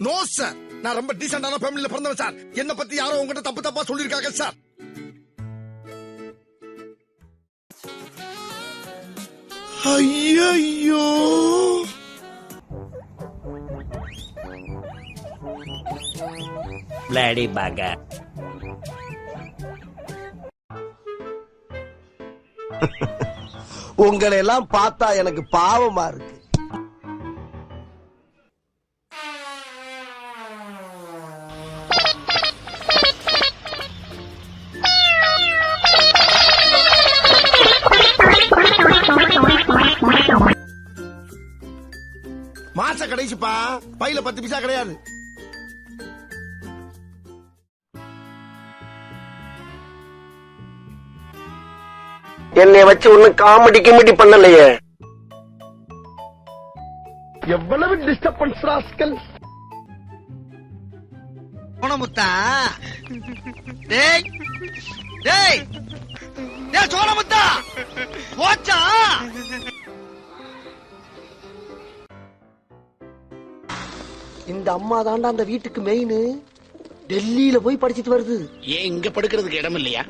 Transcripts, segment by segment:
No sir, நான் ரொம்ப டீசென்டான ஃபேமிலில பிறந்தவன் சார். என்ன பத்தி யாரோ உங்ககிட்ட தப்பு தப்பா சொல்லிருக்காங்க சார். ஐயோ, பிளடி பகர். உங்களை எல்லாம் பார்த்தா எனக்கு பாவமா இருக்கு. மாச கடைசிப்பா, பையில 10 பைசா கிடையாது. என்னை வச்சு ஒண்ணு காமெடி கிமெடி பண்ணலையே. எவ்வளவு டிஸ்டர்பன்ஸ் ராஸ்கல். சோனமுத்தா, டேய் டேய் டேய் சோனமுத்தா, போச்சா? இந்த அம்மா தாண்டா அந்த வீட்டுக்கு மெயின். டெல்லியில போய் படிச்சிட்டு வருது. ஏன் இங்க படுக்கிறதுக்கு இடம் இல்லையா?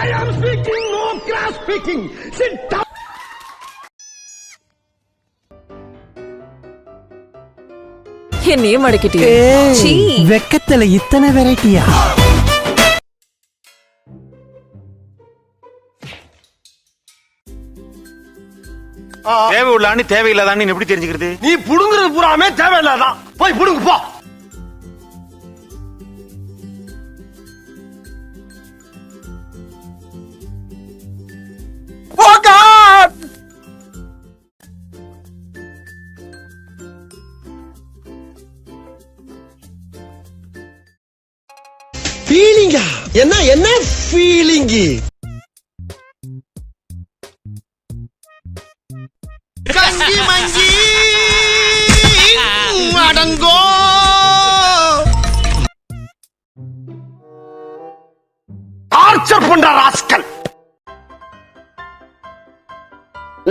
I am speaking, no cross speaking. Sit down. என்னையே மடக்கிட்டியே. வெக்கத்துல இத்தனை வெரைட்டியா? தேவை உள்ளான்னு தேவையில்லாதான்னு எப்படி தெரிஞ்சுக்கிறது? நீ புடுங்குறது பூராமே தேவையில்லாதான். போய் புடுங்கு போ. ஃபீலிங்கா? என்ன என்ன ஃபீலிங்? கங்கி மங்கி அடங்கோ. டார்ச்சர் பண்ற ராஸ்கல்.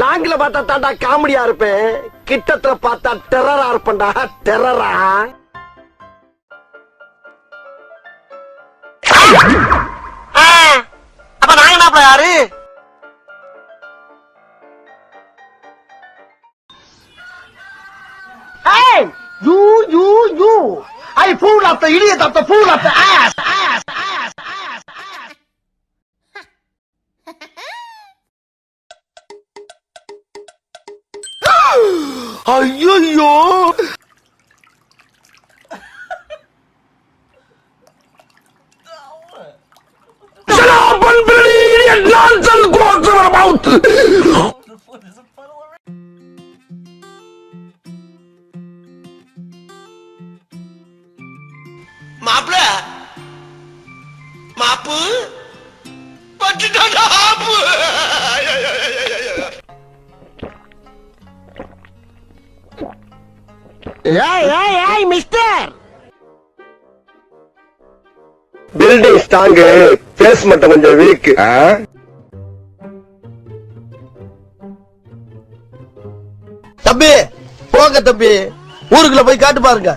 லாங்கில பார்த்தா தாண்டா காமெடியா இருப்பேன், கிட்டத்துல பார்த்தா டெரரா இருப்பேன்டா. டெரரா? அப்ப நாங்க என்ன யாரு? Hey, you. I fool of the idiot of the fool of the ass. ஐயோ, மாப்ள மாப்பு பட்டுட்டாடா ஆப்பு. ஏய் மிஸ்டர். பில்டிங் ஸ்ட்ராங், பேஸ் மட்டும் கொஞ்சம் வீக். தம்பி போங்க தம்பி, ஊருக்குள்ள போய் காட்டு பாருங்க.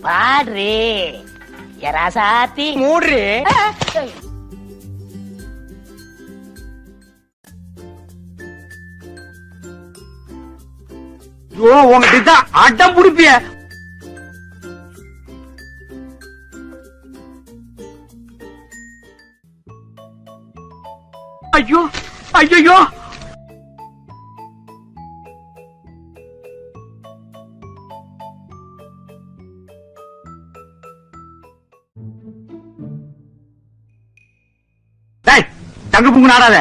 பாடுறே எராசாத்தி மூடுறே. உங்ககிட்ட அடம் புடிப்பிய. ஐயோ ஐயோ தங்க புங்கு நாடாத.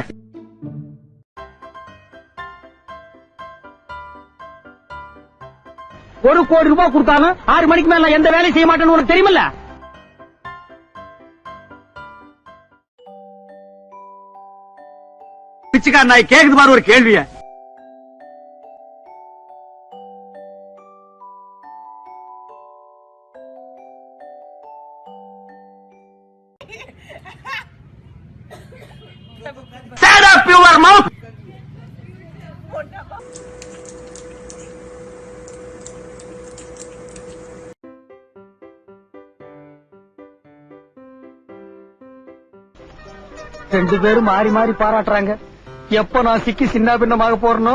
ஒரு கோடி ரூபாய் கொடுத்தாலும் 6 மணிக்கு மேல எந்த வேலையும் செய்ய மாட்டேன்னு உனக்கு தெரியுமில்ல? பிச்சைக்கார நாய் கேக்குது பாரு ஒரு கேள்விய. Shut up your mouth. ரெண்டு பேரும் மாறி மாறி பாராட்டுறாங்க. எப்ப நான் சிக்கி சின்ன பின்னமாக போறனோ.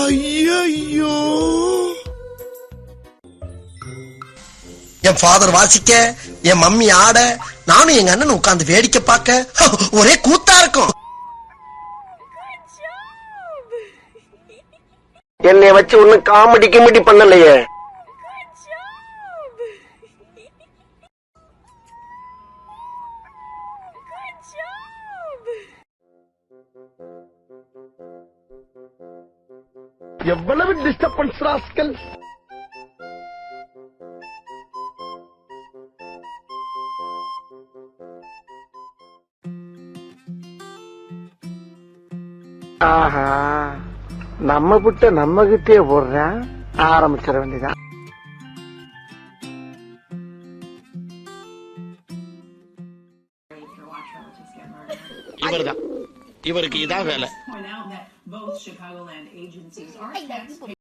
ஐயோ, என் ஃபாதர் வாசிக்க, என் மம்மி ஆட, நானும் எங்க அண்ணன் உட்கார்ந்து வேடிக்கை பார்க்க ஒரே கூத்தா இருக்கும். என்னைய வச்சு ஒன்னும் காமெடி கிமெடி பண்ணலையே. எவ்வளவு டிஸ்டர்பன்ஸ் ராஸ்கல். ஆஹா, நம்ம புட்ட நம்ம கிட்டே போடுறேன். ஆரம்பிச்சிட வேண்டியதான். இவர்தான், இவருக்கு இதான் வேலை.